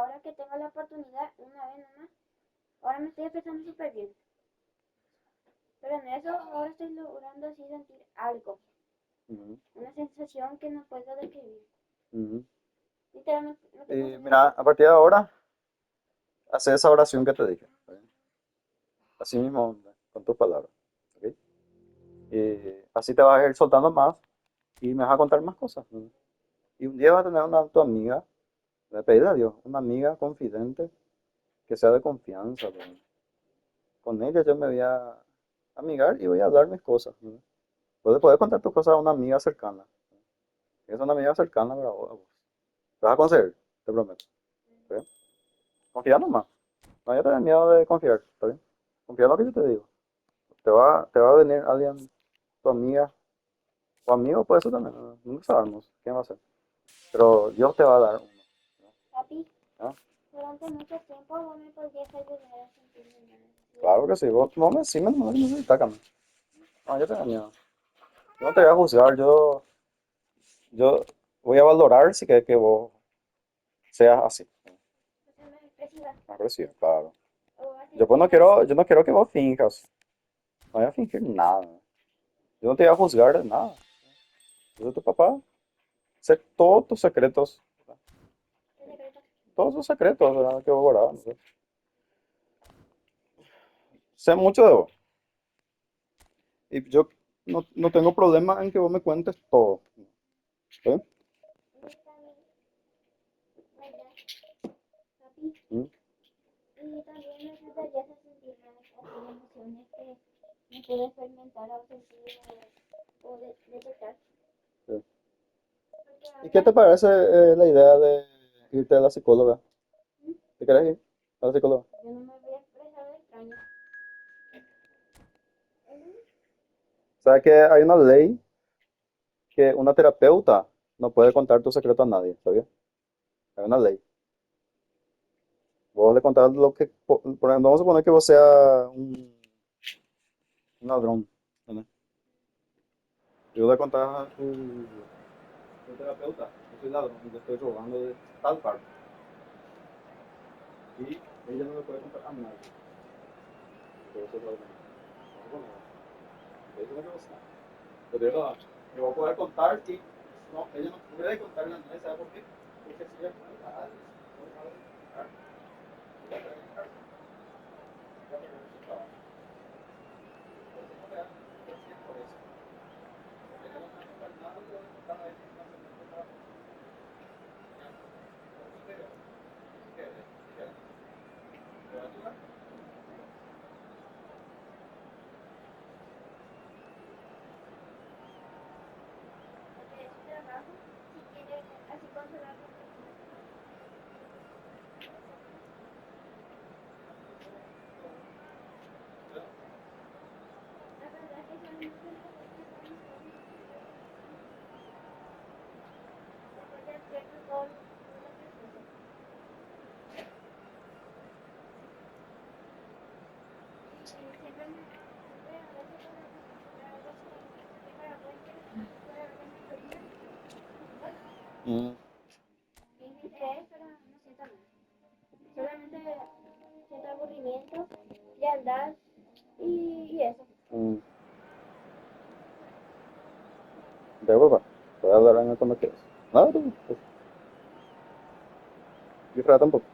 ahora que tengo la oportunidad, una vez nomás, ahora me estoy expresando súper bien. Pero en eso ahora estoy logrando así sentir algo, Ujú, una sensación que no puedo describir. ujú. Literalmente no tengo Y mira, sensación. a partir de ahora, hace esa oración que te dije, ¿está bien? Así mismo, con tus palabras, ¿ok? Así te vas a ir soltando más y me vas a contar más cosas, ¿no? Y un día vas a tener una tu amiga, le pedir a Dios, una amiga confidente que sea de confianza, ¿no? Con ella yo me voy a amigar y voy a hablar mis cosas, ¿no? Puedes poder contar tus cosas a una amiga cercana. Es una amiga cercana para vos. Te vas a conseguir, te prometo. ¿Está bien? Confía nomás. No hay que tener miedo de confiar, ¿está bien? Confía en lo que yo te digo. Te va a venir alguien, tu amiga o amigo, puede ser también. No sabemos quién va a ser. Pero Dios te va a dar uno. Papi, ¿No? durante mucho tiempo vos me podrías ayudar a sentirme bien. Claro que sí. Vos me decime, no me necesitas, Cami. No, yo te miedo. Yo no te voy a juzgar. Yo voy a valorar si querés que vos seas así. Entonces me expresiva. Agresivo, claro. O así Yo pues que no. yo no quiero que vos finjas. No voy a fingir nada. Yo no te voy a juzgar de nada. Yo soy tu papá. Sé todos tus secretos. ¿Qué secreto? Todos tus secretos, ¿verdad? Que vos guardabas. No sé. Sé mucho de vos. Y yo no tengo problema en que vos me cuentes todo. ¿Sí? Y también, ¿verdad? Papi, ¿Mm? y también me ayudarías a sentir las emociones que me puedes fermentar o sentir o detectar. Sí. Porque ¿Y qué ahora te parece la idea de irte a la psicóloga? ¿mm? ¿Te querés ir a la psicóloga? Yo no me voy a expresar de extraño. ¿Mm? ¿Sabes que hay una ley que una terapeuta no puede contar tu secreto a nadie? ¿Sabías? Hay una ley. Vos le contás lo que, por ejemplo, vamos a suponer que vos seas un ladrón, ¿entendés? Y vos le contás a tu terapeuta, yo soy ladrón y le estoy robando de tal parte. Y ella no le puede contar a nadie que vos sos ladrón. Vamos a poner, te dice que vos sabes. Pero es verdad, que vos podés contar y no, ella no puede contarle a nadie, ¿sabe por qué? Porque si ella cuenta a alguien, no le va a identificar. Ella te va a identificar. Ella va a perder su trabajo. Entonces no le da recién por eso. Porque ella no te va a contar nada, no te va a contar a ella, no va a ser mejor para vos. Ya. Por eso te digo, si quieres, si quieres, te va a ayudar. Porque es su trabajo. Si quiere así consolar a las personas. La verdad que son muchas las veces son historias después de advierto todo lo que sucede. Y siempre siempre a veces cuando me sucede algo así, que para vos puede haber mejoría, voy Mm, y me enteré, pero no siento nada. Solamente siento aburrimiento, lealtad y eso. mm. De papá, puedes hablar en el cuando quieras. Nada, tú, pues, y Fra tampoco.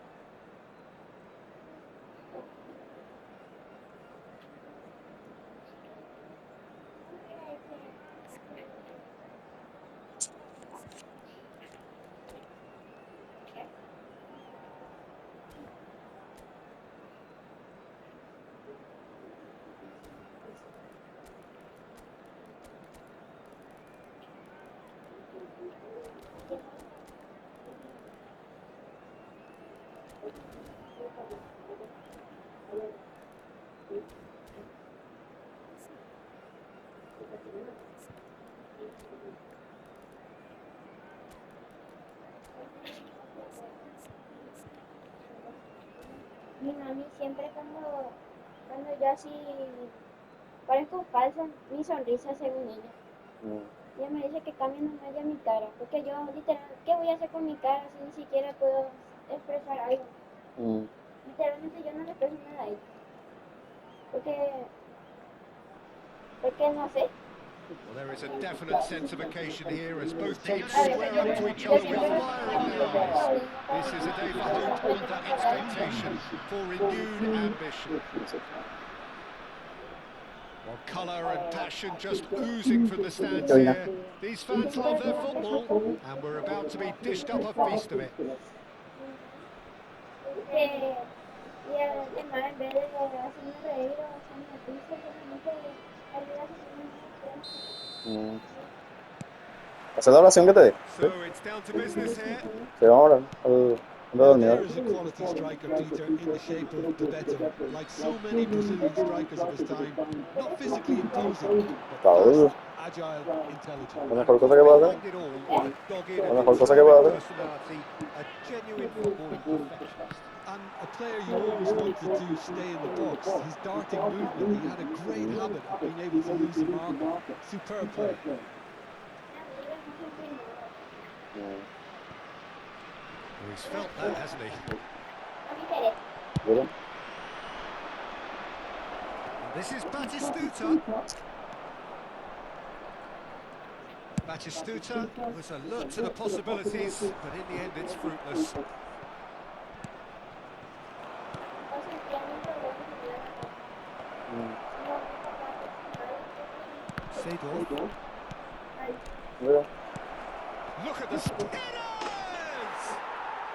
¿Cómo crees que ¿qué? Mi mami siempre cuando yo así parezco falsa, mi sonrisa según ella. Mm, Ella me dice que cambie nomás ya mi cara, porque yo literal, ¿qué voy a hacer con mi cara si ni siquiera puedo expresar algo? porque no sé. Well, there is a definite sense of occasion here as both teams A ver, square yo, up to each yo other with siempre fire in their eyes. This is a day for hope and expectation, for renewed ambition. Well, colour and passion just oozing from the stands here. These fans love their football, and we're about to be dished up a feast of it. Y además, en vez de hacerme reír o hacerme risa, solamente ayuda a sentirme más. ¿Hacer la oración que te di? So it's down to business here. Sí, vamos a orar al Well, dormido. there is a quality striker, Peter, in the shape of Bebeto. Like so many Brazilian strikers of his time, not physically imposing, but Raúl, fast, agile, intelligent. la mejor cosa que puedo hacer. Behind it all, a dogged La and mejor cosa que determined puedo hacer. personality, a genuine footballing perfectionist. And a player you always wanted to stay in the box. His darting movement, he had a great habit of being able to lose the mark. Superb player. Well, he's felt that, hasn't he? Mira. This is Batistuta. Batistuta was alert to the possibilities, but in the end it's fruitless. Seedorf. Mira. Look at the spinners!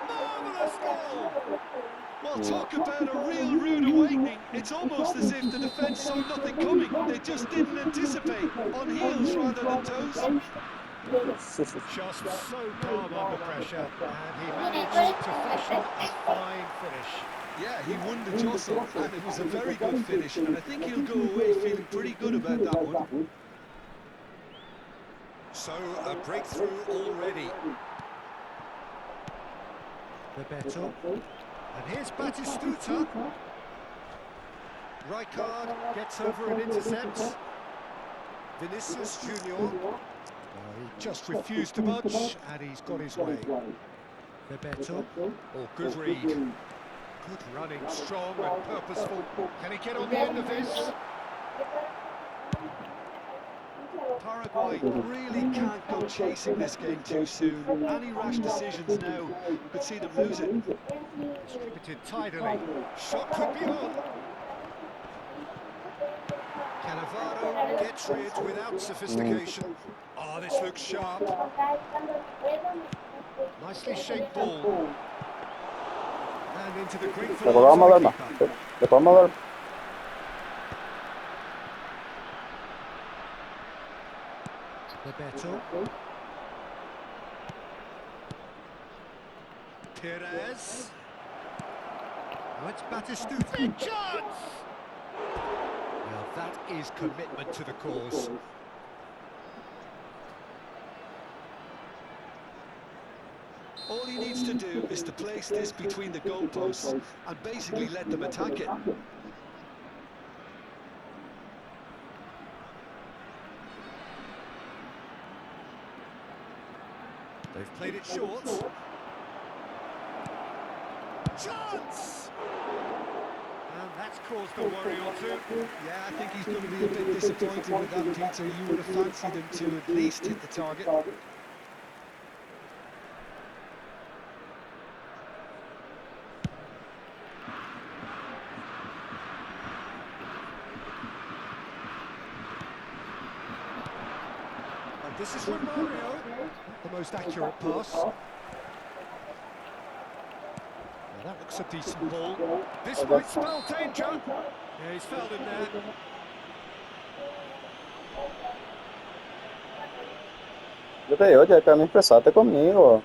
Marvellous goal! Well, talk about a real rude awakening. It's almost as if the defence saw nothing coming. They just didn't anticipate. On heels rather than toes. Just so calm under pressure, and he managed to fashion a fine finish. Yeah, he won the jostle, and it was a very good finish. And I think he'll go away feeling pretty good about that one. So, a breakthrough already. Bebeto. And here's Batistuta. Rijkaard gets over and intercepts. Vinicius Junior. He just refused to budge, and he's got his way. Bebeto. Oh, good read. Good running, strong and purposeful. Can he get on the end of this? Paraguay really can't go chasing this game too soon. Any rash decisions now could see them lose it. Distributed tidily. Shot could be on. Cannavaro gets rid without sophistication. Oh, this looks sharp. Nicely shaped ball. And into the grateful Después vamos a arms dar of más. the keeper. Después vamos a dar. Bebeto. Perez. Oh, it's Batistuta. Big chance! Well, that is commitment to the cause. All he needs to do is to place this between the goalposts and basically let them attack it. They've played it short. Chance! And that's caused a worry or two. Yeah, I think he's going to be a bit disappointed with that, Peter. You would have fancied him to at least hit the target. And this is Romario. The most accurate pass. Now that looks a decent ball. This might spell danger. Yeah, he's fouled him there. Yo te digo, ya, Cami, expresate conmigo.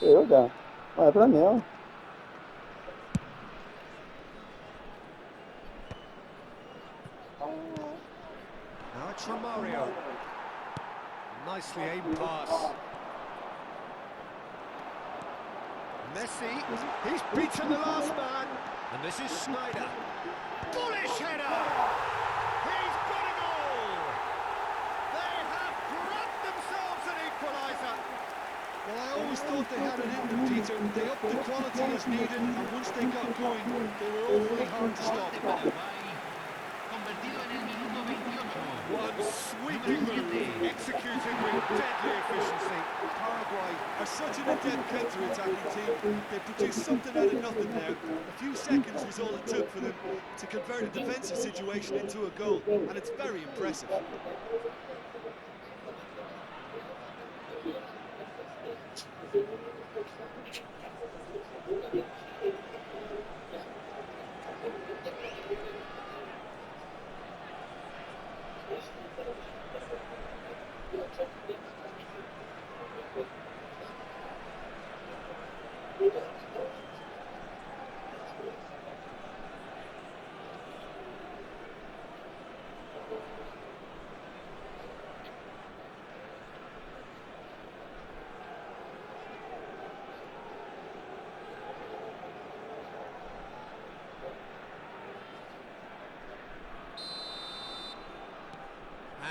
Te digo ya. No hay problema. Now it's Romario. Nicely aimed pass. Messi, he's beaten the last man. And this is Snyder. Bullish header! He's got a goal! They have grabbed themselves an equaliser. Well, I always thought they had it in them, Peter. They upped the quality as needed, and once they got going, they were awfully hard to stop. One sweeping move, executed with deadly efficiency. Paraguay are such an adept counter-attacking team. They produced something out of nothing there. A few seconds was all it took for them to convert a defensive situation into a goal, and it's very impressive.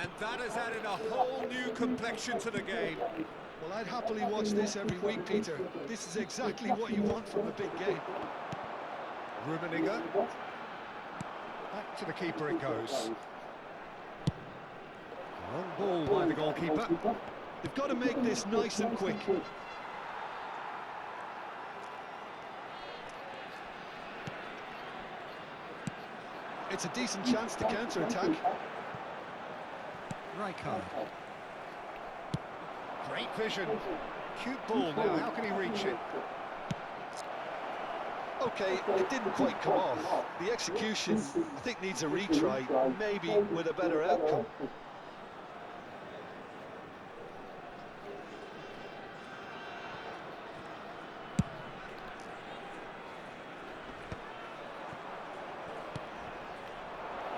And that has added a whole new complexion to the game. Well, I'd happily watch this every week, Peter. This is exactly what you want from a big game. Rummenigge. Back to the keeper it goes. Long ball by the goalkeeper. They've got to make this nice and quick. It's a decent chance to counter-attack. Rijkaard. Great vision. Cute ball now, how can he reach it? Okay, it didn't quite come off. The execution, I think, needs a retry, maybe with a better outcome.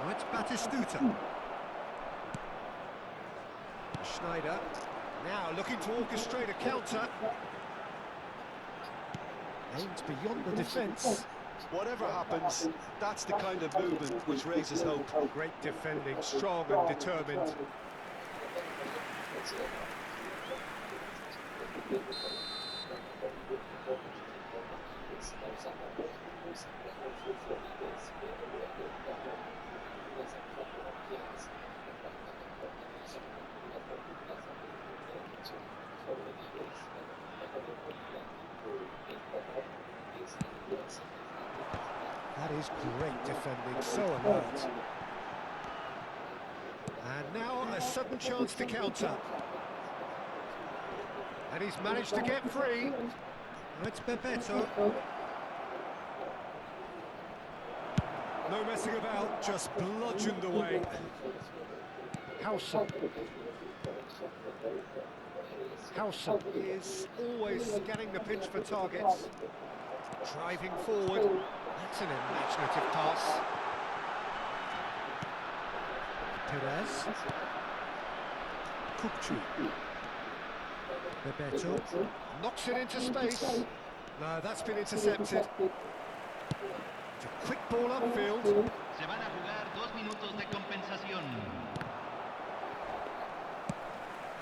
Now it's Batistuta. Schneider. Now looking to orchestrate a counter. Aims beyond the defence. Whatever happens, that's the kind of movement which raises hope. Great defending, strong and determined. That is great defending, so alert. And now a sudden chance to counter. And he's managed to get free. Now it's Bebeto. No messing about, just bludgeoned away. Howson. Howson is always scanning the pitch for targets. Driving forward. That's an imaginative pass. Perez. Kupchu. Bebeto. Knocks it into space. No, that's been intercepted. It's a quick ball upfield. Se van a jugar 2 minutos de compensación.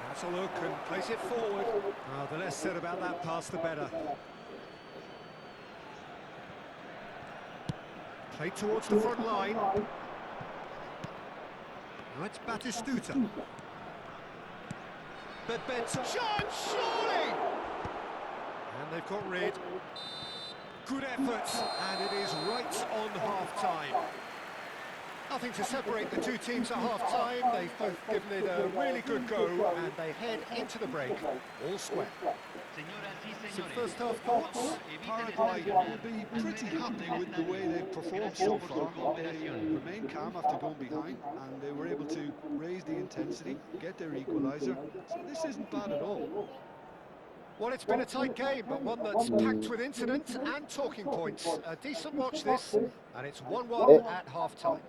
Has a look and plays it forward. Oh, the less said about that pass, the better. Play towards the front line. Now it's Batistuta. Bebeto. Chance, surely! And they've got rid. Good effort, and it is right on half-time. Nothing to separate the two teams at half-time. They've both given it a really good go, and they head into the break all square. Some first half thoughts? Paraguay will be pretty happy with the way they've performed so far. They remained calm after going behind, and they were able to raise the intensity, get their equaliser. So this isn't bad at all. Well, it's been a tight game, but one that's packed with incident and talking points. A decent watch this, and it's 1-1 at half-time.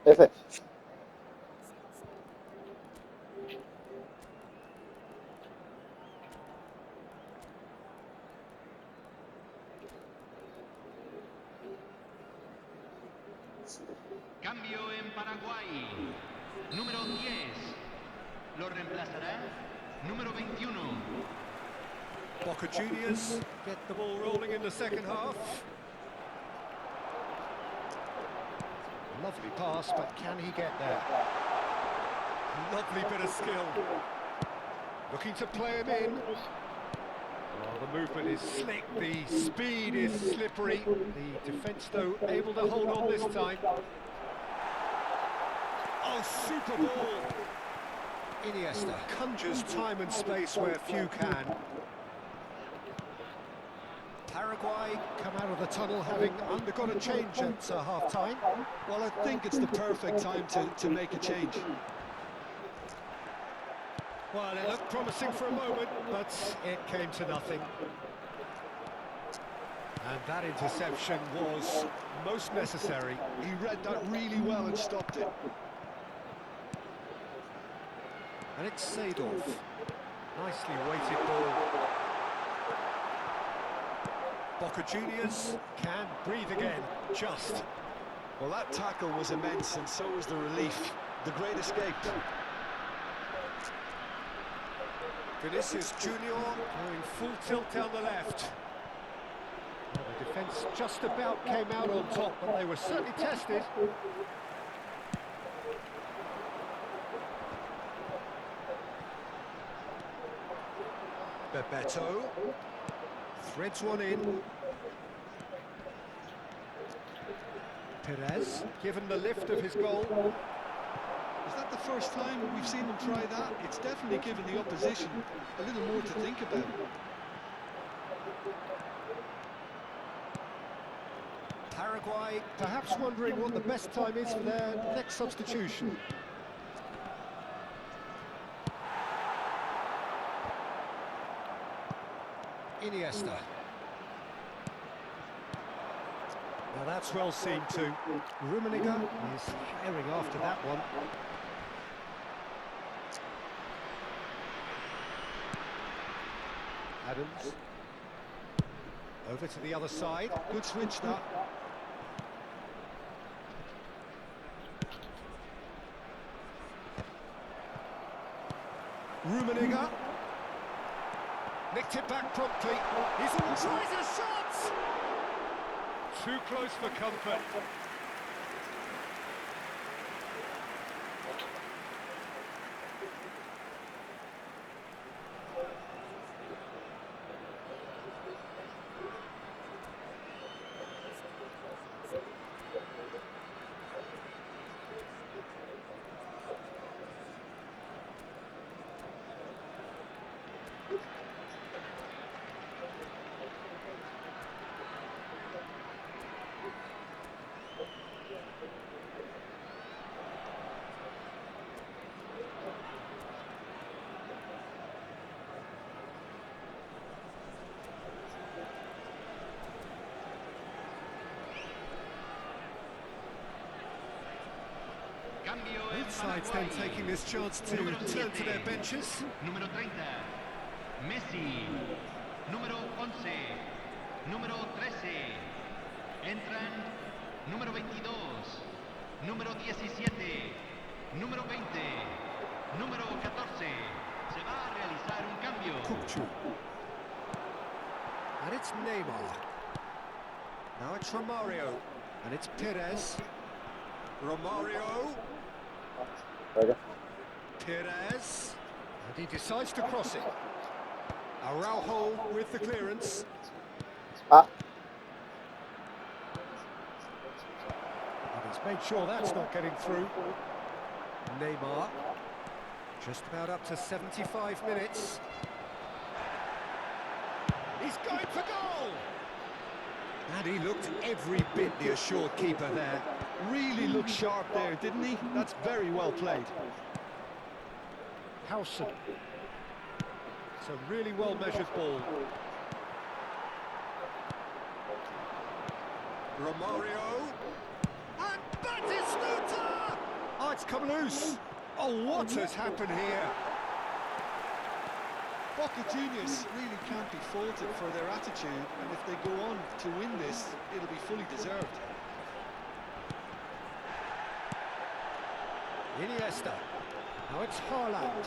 F. Cambio en Paraguay. Número 10. Lo reemplazará número 21. Boca Juniors get the ball rolling in the second half. Lovely pass, but can he get there? Lovely bit of skill. Looking to play him in. Oh, the movement is slick, the speed is slippery. The defence, though, able to hold on this time. Oh, super ball! Iniesta conjures time and space where few can. Paraguay come out of the tunnel having undergone a change at half-time. Well, I think it's the perfect time to make a change. Well, it looked promising for a moment, but it came to nothing. And that interception was most necessary. He read that really well and stopped it. And it's Seedorf. Nicely weighted ball. Boca Juniors can breathe again, just. Well, that tackle was immense, and so was the relief. The great escape. Vinicius Junior going full tilt down the left. Well, the defence just about came out on top, but they were certainly tested. Bebeto threads one in. Perez, given the lift of his goal. Is that the first time we've seen him try that? It's definitely given the opposition a little more to think about. Paraguay perhaps wondering what the best time is for their next substitution. Iniesta. Now that's well seen too. Rummenigge is herring after that one. Adams. Over to the other side. Good switch, that. Rummenigge. Nicked it back promptly. He's on tries a shot! Too close for comfort. Cambio en Both sides then Paraguay. taking this chance to Número turn to 7. their benches. Número 30. Messi. Número 11. Número 13. Entran número 22. Número 17. Número 20. Número 14. Se va a realizar un cambio. Kukçu. And it's Neymar. Now it's Romario. And it's Perez. Romario. Venga. Perez. And he decides to cross it. Araujo with the clearance. Ah, And he's made sure that's not getting through. Neymar. Just about up to 75 minutes. He's going for goal! And he looked every bit the assured keeper there. Really looked sharp there, didn't he? That's very well played. Howson. It's a really well-measured ball. Romario. And Batistuta! Oh, it's come loose. Oh, what has happened here? Boca Juniors really can't be faulted for their attitude, and if they go on to win this, it'll be fully deserved. Iniesta. Now it's Haaland.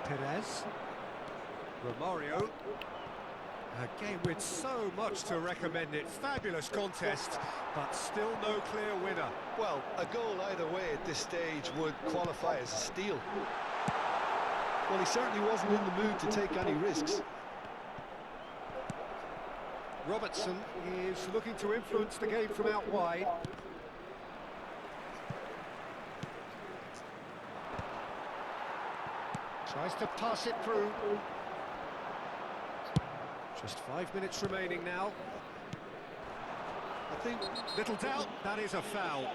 Perez. Romario. A game with so much to recommend it. Fabulous contest, but still no clear winner. Well, a goal either way at this stage would qualify as a steal. Well, he certainly wasn't in the mood to take any risks. Robertson is looking to influence the game from out wide. Tries to pass it through. Just 5 minutes remaining now. I think Little doubt, that is a foul.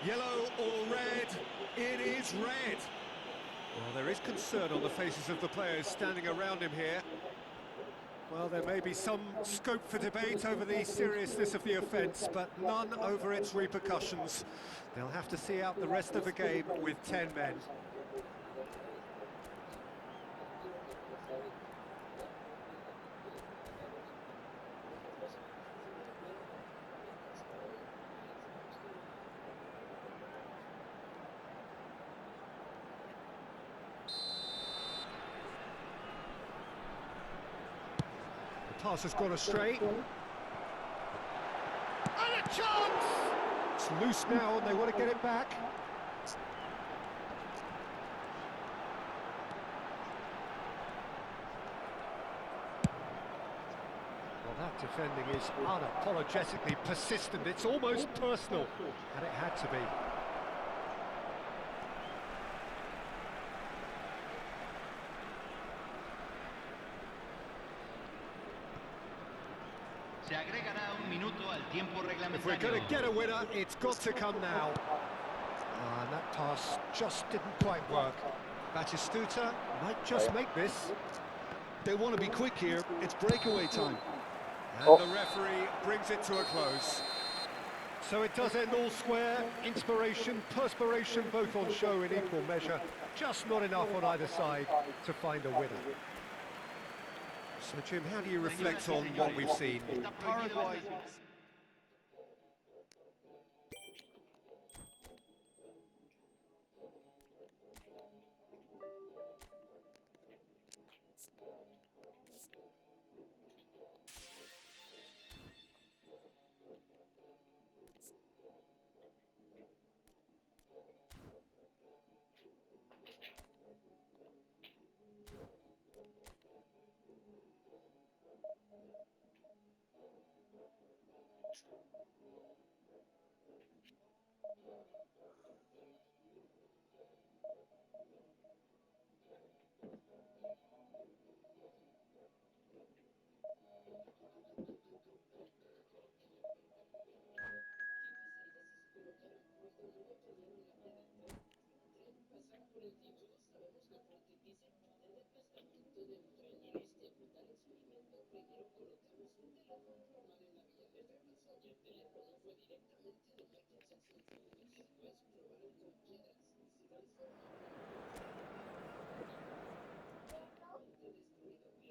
Yellow or red? It is red. Well, there is concern on the faces of the players standing around him here. Well, there may be some scope for debate over the seriousness of the offence, but none over its repercussions. They'll have to see out the rest of the game with 10 men. Pass has gone astray. And a chance! It's loose now and they want to get it back. Well, that defending is unapologetically persistent. It's almost personal, and it had to be. Se agregará un minuto al tiempo If we're going reglamentario. to get a winner, it's got to come now. And that pass just didn't quite work. Batistuta might just make this. they want to be quick here. It's breakaway time. And the referee brings it to a close. So it does end all square. Inspiration, perspiration, both on show in equal measure. Just not enough on either side to find a winner. So Jim, how do you reflect on what we've seen? Paraguay.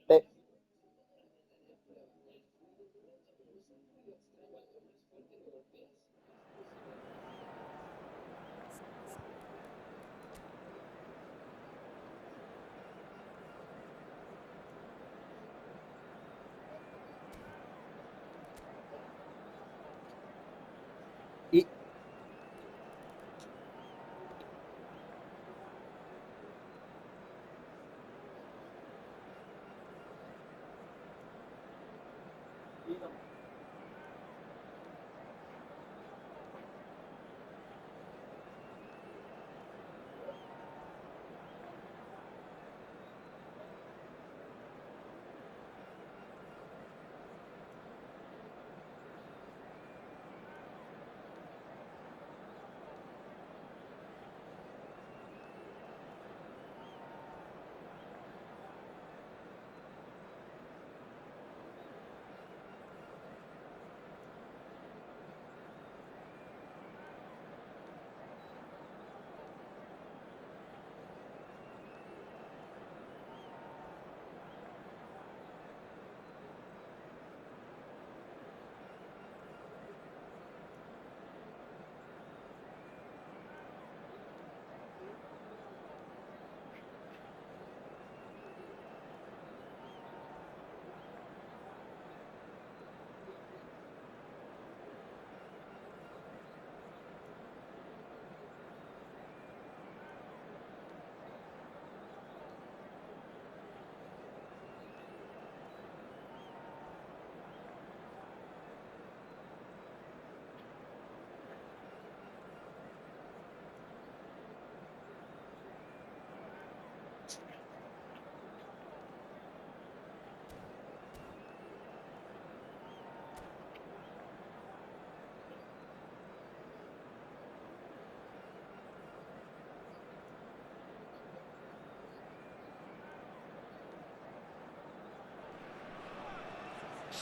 Te-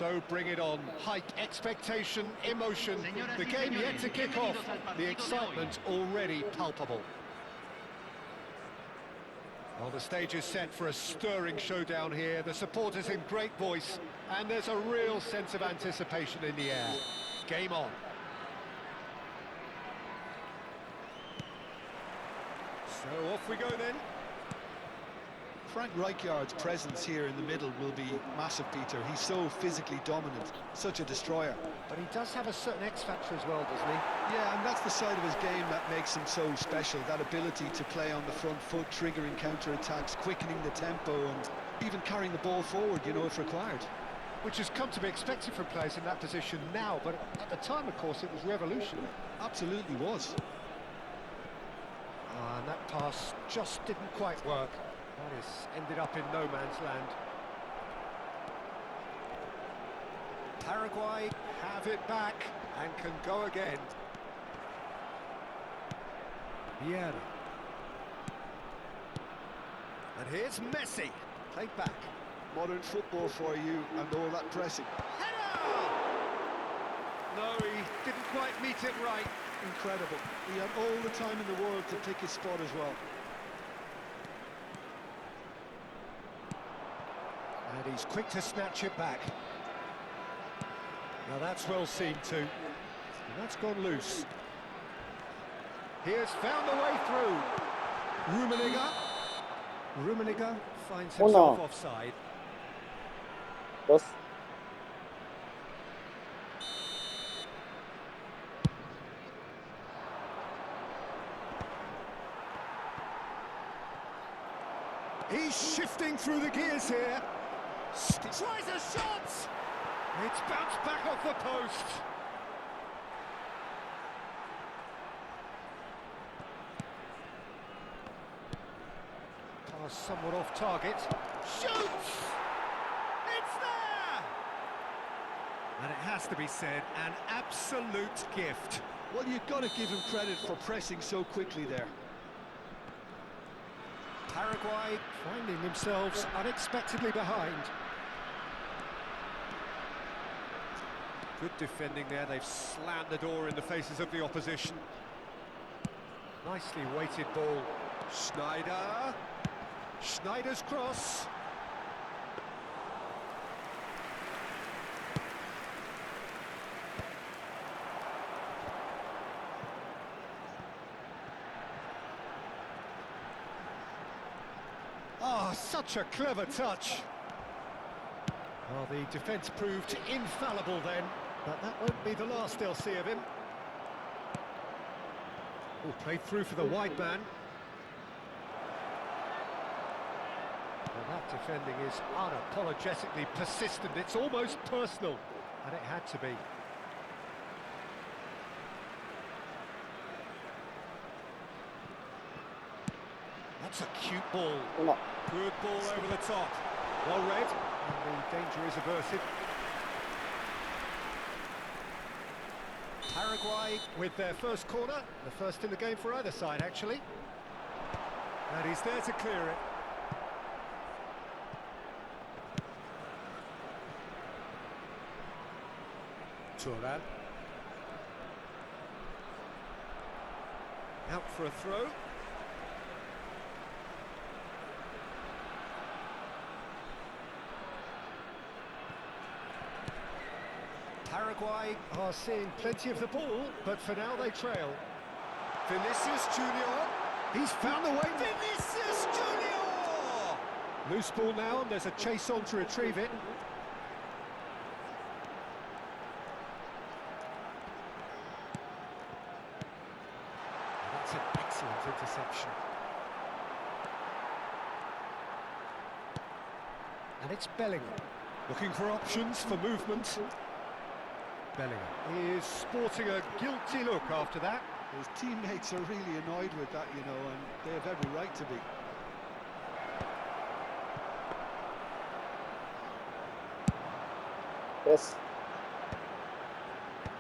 So bring it on. Height, expectation, emotion. The game yet to kick off. The excitement already palpable. Well, the stage is set for a stirring showdown here. The supporters in great voice, and there's a real sense of anticipation in the air. Game on. So off we go then. Frank Rijkaard's presence here in the middle will be massive, Peter. He's so physically dominant, such a destroyer. But he does have a certain X factor as well, doesn't he? Yeah, and that's the side of his game that makes him so special, that ability to play on the front foot, triggering counter-attacks, quickening the tempo, and even carrying the ball forward, you know, if required. Which has come to be expected from players in that position now, but at the time, of course, it was revolutionary. Absolutely was. And that pass just didn't quite work. That is ended up in no man's land. Paraguay have it back and can go again. Vieira. And here's Messi. Played back. Modern football for you and all that pressing. Header! No, he didn't quite meet it right. Incredible. He had all the time in the world to pick his spot as well. And he's quick to snatch it back. Now that's well seen too. And that's gone loose. He has found the way through. Rummenigge finds himself offside. 2. He's shifting through the gears here. Tries a shot! It's bounced back off the post. Pass somewhat off target. Shoots! It's there! And it has to be said, an absolute gift. Well, you've got to give him credit for pressing so quickly there. Paraguay finding themselves unexpectedly behind. Good defending there, they've slammed the door in the faces of the opposition. Nicely weighted ball. Schneider. Schneider's cross. Oh, such a clever touch. Well, the defence proved infallible then, but that won't be the last they'll see of him. Oh, played through for the wide man. Well, that defending is unapologetically persistent. It's almost personal, and it had to be. That's a cute ball. Good ball over the top. Well read, and the danger is averted. Paraguay with their first corner, the first in the game for either side, actually. And he's there to clear it. Thuram. Out for a throw. Paraguay are seeing plenty of the ball, but for now they trail. Vinicius Junior. He's found the way. Vinicius Junior! Loose ball now, and there's a chase on to retrieve it. That's an excellent interception. And it's Bellingham. Looking for options for movement. Bellingham. He is sporting a guilty look after that. His teammates are really annoyed with that, you know, and they have every right to be. Yes.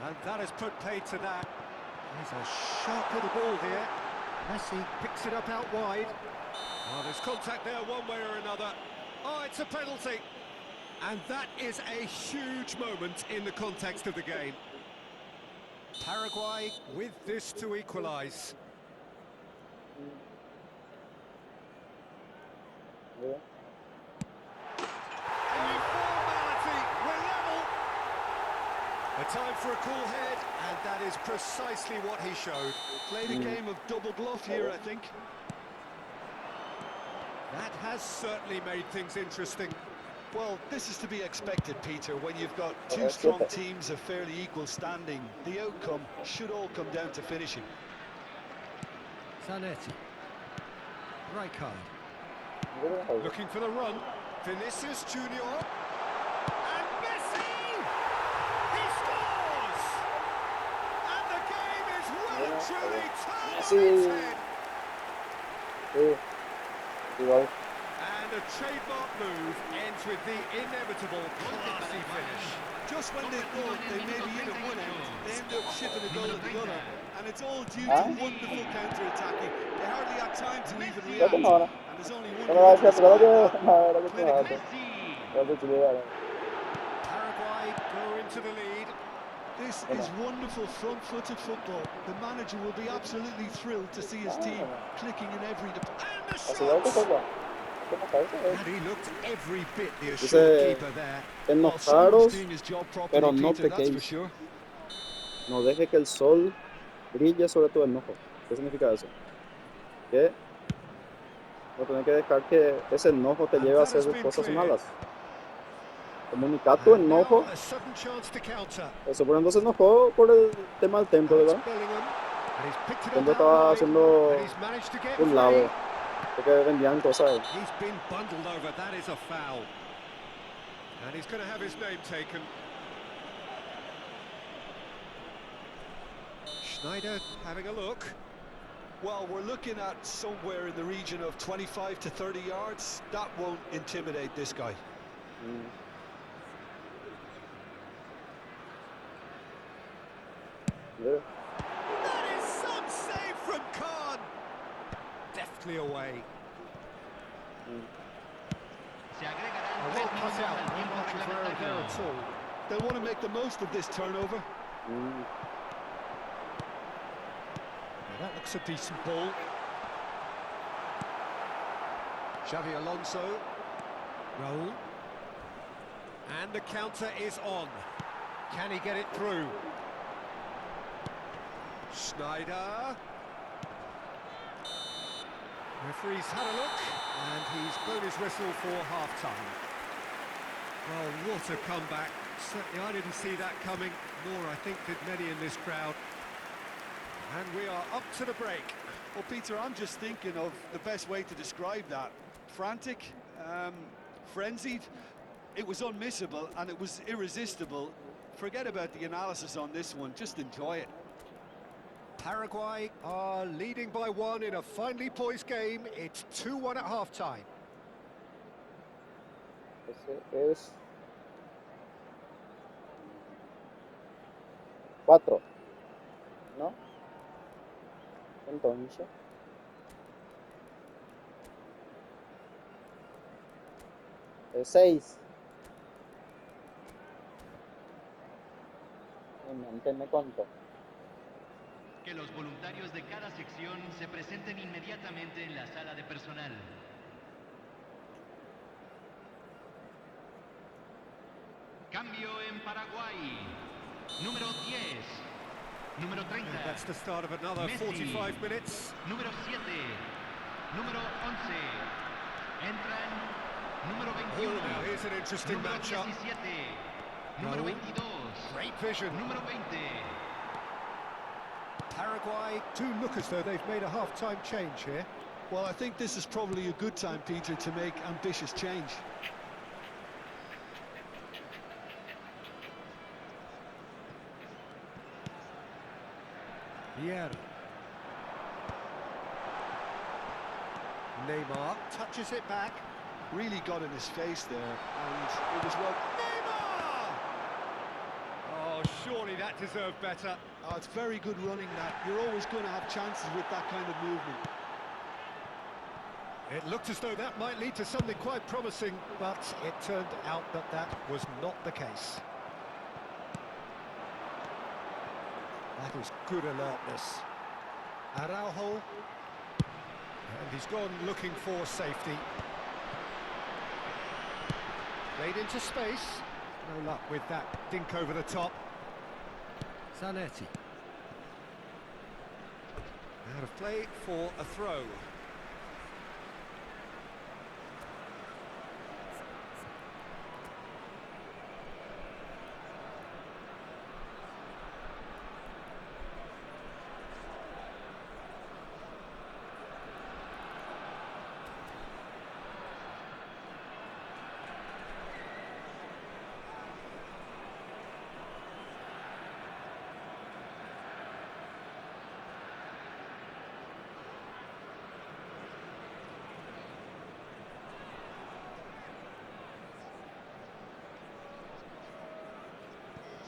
And that has put paid to that. There's a sharp little ball here. Messi picks it up out wide. Oh, there's contact there one way or another. Oh, it's a penalty. And that is a huge moment in the context of the game. Paraguay with this to equalise. Mira. A formality, we're level. A time for a cool head, and that is precisely what he showed. Played a game of double bluff here, I think. That has certainly made things interesting. Well, this is to be expected, Peter, when you've got two strong teams of fairly equal standing. The outcome should all come down to finishing. Zanetti. Rijkaard. Mira. Looking for the run. Vinicius Junior. And Messi! He scores! And the game is well and truly turned on its head. Sí. Igual. And a trademark move ends with the inevitable classy finish. Just when they thought they may be in at one end, they end up shipping a goal at the other. And it's all due to wonderful counter-attacking. They hardly had time to even Ya te react. ahora. And there's only one Pero way to gracias, pero describe que that. era que te Clinical. hace. Ya te chile. Paraguay go into the lead. This is wonderful front-footed football. The manager will be absolutely thrilled to see his team clicking in every department. And the Así ya te shot! toca. ¿Qué pasa eso? And he looked every bit the Dice, assured keeper there. Well, someone's enojaros, doing his job properly, pero no Peter, that's for pequéis. sure. No deje que el sol brille sobre tu enojo. ¿Qué significa eso? Que no tienes que dejar que ese enojo te lleve a hacer cosas malas. Comunicar tu And now enojo. a sudden chance to counter. Eso por ejemplo se enojó por el tema del templo, It's ¿verdad? Bellingham. And he's picked it Templo up estaba out wide. haciendo And he's managed to get un free. lado. Porque vendían cosas. He's been bundled over. That is a foul. And he's going to have his name taken. Schneider having a look. Well, we're looking at somewhere in the region of 25 to 30 yards. That won't intimidate this guy. Mira. That is some save from Khan. Deftly away. Se agregarán A 3 well cut minutos out. al Not tiempo much of error there at reglamentario. all. They'll want to make the most of this turnover. Mm. Now that looks a decent ball. Xavi Alonso. Raul. And the counter is on. Can he get it through? Schneider. Referee's had a look, and he's blown his whistle for half-time. Well, what a comeback. Certainly I didn't see that coming, nor I think did many in this crowd. And we are up to the break. Well, Peter, I'm just thinking of the best way to describe that. Frantic, frenzied. It was unmissable and it was irresistible. Forget about the analysis on this one, just enjoy it. Paraguay are leading by 1 in a finely poised game. It's 2-1 at half-time. Ese es 4, ¿no? Entonces es 6. Mi mente me contó. Que los voluntarios de cada sección se presenten inmediatamente en la sala de personal. Cambio en Paraguay. Número 10. Número 30. And that's the start of another Messi. 45 minutes. Número 7. Número 11. Entran número 21. Oh, here's an interesting Número matchup. 17. Número Raúl. 22. Great vision. Número 20. Paraguay do look as though they've made a half-time change here. Well, I think this is probably a good time, Peter, to make ambitious change. Vieira. Neymar touches it back. Really got in his face there, and it was well. Neymar! Oh, surely that deserved better. Oh, it's very good running that. You're always going to have chances with that kind of movement. It looked as though that might lead to something quite promising, but it turned out that that was not the case. That is good alertness. Araujo. And he's gone looking for safety. Played into space. No luck with that dink over the top. Zanetti. Out of play for a throw.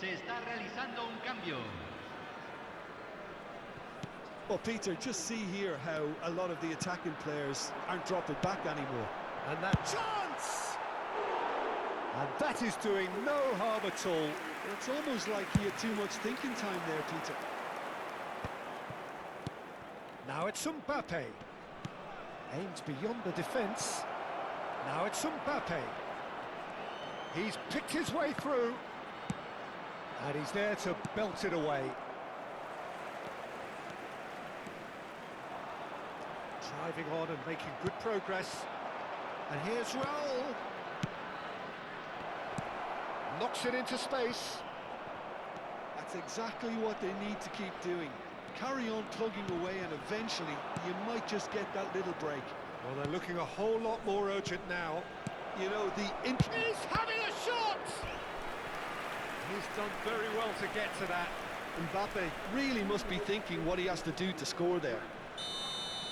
Se está realizando un cambio. Well, Peter, just see here how a lot of the attacking players aren't dropping back anymore. And that chance! And that is doing no harm at all. It's almost like he had too much thinking time there, Peter. Now it's Mbappe. Aims beyond the defence. Now it's Mbappe. He's picked his way through. And he's there to belt it away. Driving on and making good progress. And here's Raul. Knocks it into space. That's exactly what they need to keep doing. Carry on plugging away and eventually you might just get that little break. Well, they're looking a whole lot more urgent now. You know, He's having a shot! He's done very well to get to that. Mbappe really must be thinking what he has to do to score there.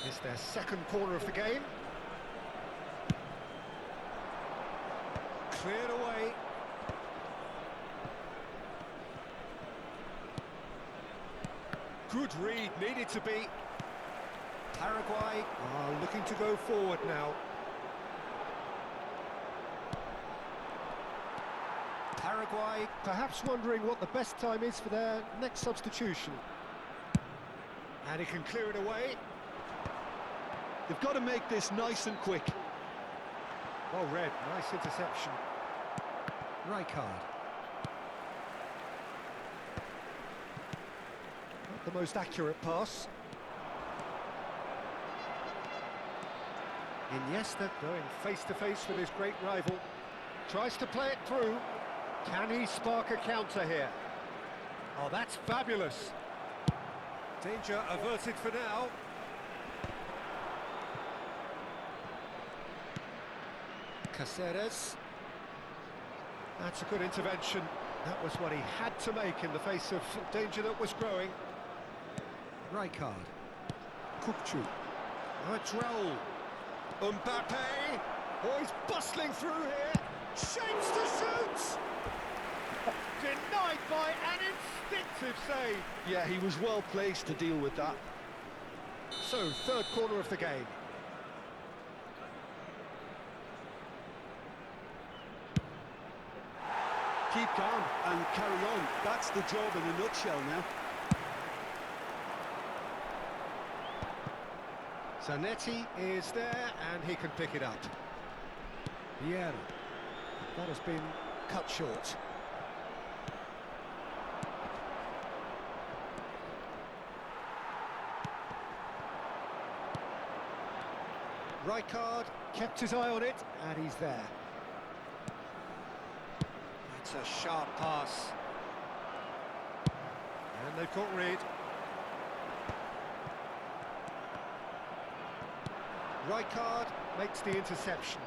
It's their second corner of the game. Cleared away. Good read, needed to be. Paraguay are looking to go forward now. Paraguay perhaps wondering what the best time is for their next substitution. And he can clear it away. They've got to make this nice and quick. Well read, nice interception. Rijkaard. Not the most accurate pass. Iniesta going face to face with his great rival. Tries to play it through. Can he spark a counter here? Oh, that's fabulous. Danger averted for now. Caceres. That's a good intervention. That was what he had to make in the face of danger that was growing. Rijkaard. Kukçu. Oh, it's Raul. Mbappe. Oh, he's bustling through here. Shapes to shoot. Denied by an instinctive save. Yeah, he was well placed to deal with that. So, third corner of the game. Keep calm and carry on. That's the job in a nutshell now. Zanetti is there and he can pick it up. Vieira. That has been cut short. Rijkaard kept his eye on it and he's there. That's a sharp pass. And they've got rid. Rijkaard makes the interception.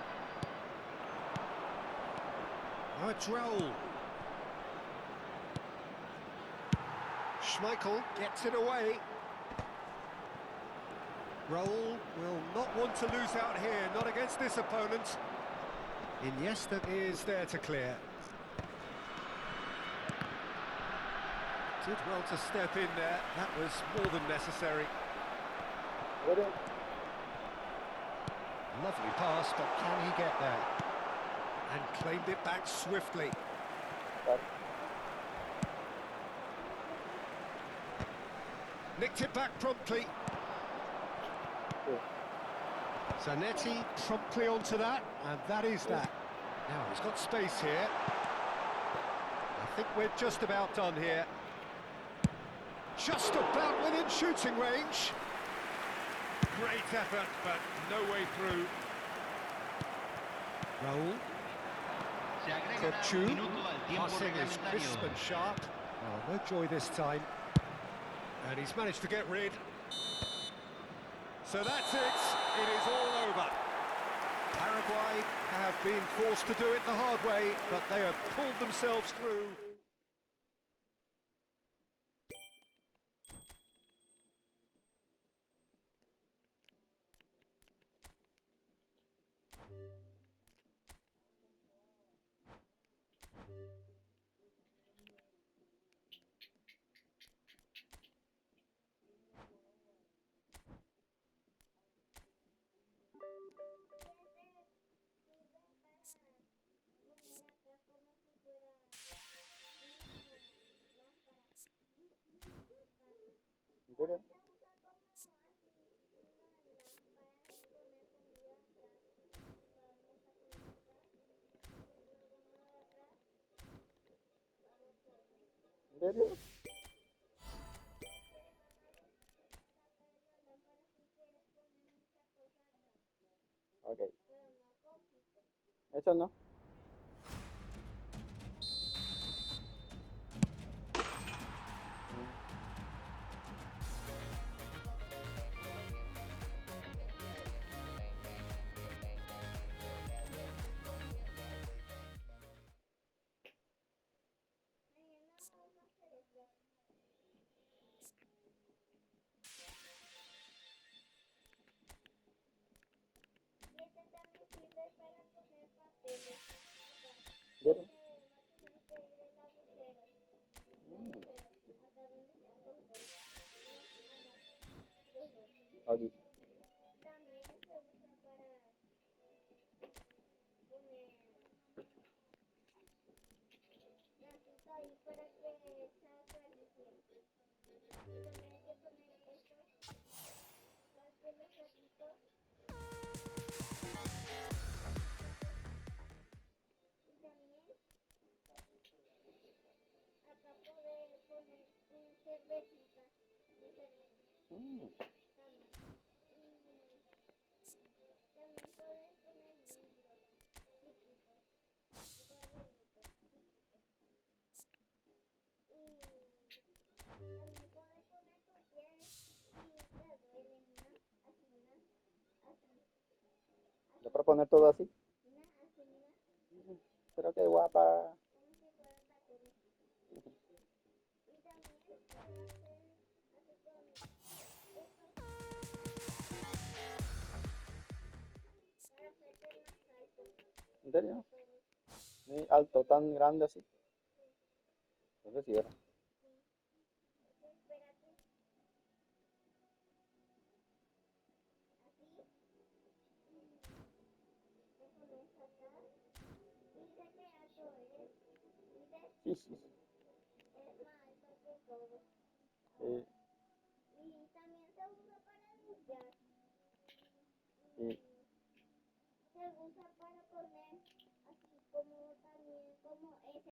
Now it's Raul. Schmeichel gets it away. Raul will not want to lose out here, not against this opponent. Iniesta is there to clear. Did well to step in there, that was more than necessary. lovely pass, but can he get there? And claimed it back swiftly. Claro. Nicked it back promptly. Sí. Zanetti promptly onto that, and that is that. Now he's got space here. I think we're just about done here. Just about within shooting range. Great effort, but no way through. Raúl. Se agregará Kochu. un minuto al tiempo Passing is crisp reglamentario. and sharp. Oh, no joy this time. And he's managed to get rid. So that's it. It is all over. Paraguay have been forced to do it the hard way, but they have pulled themselves through. ¿En serio? ¿En serio? Ok. Eso no. ¿En serio? Aquí. Mm. ¿Ya para poner todo así? Pero qué guapa. ¿En serio? Muy alto, tan grande así. Entonces sí era. Sí, sí. Sí. Sí.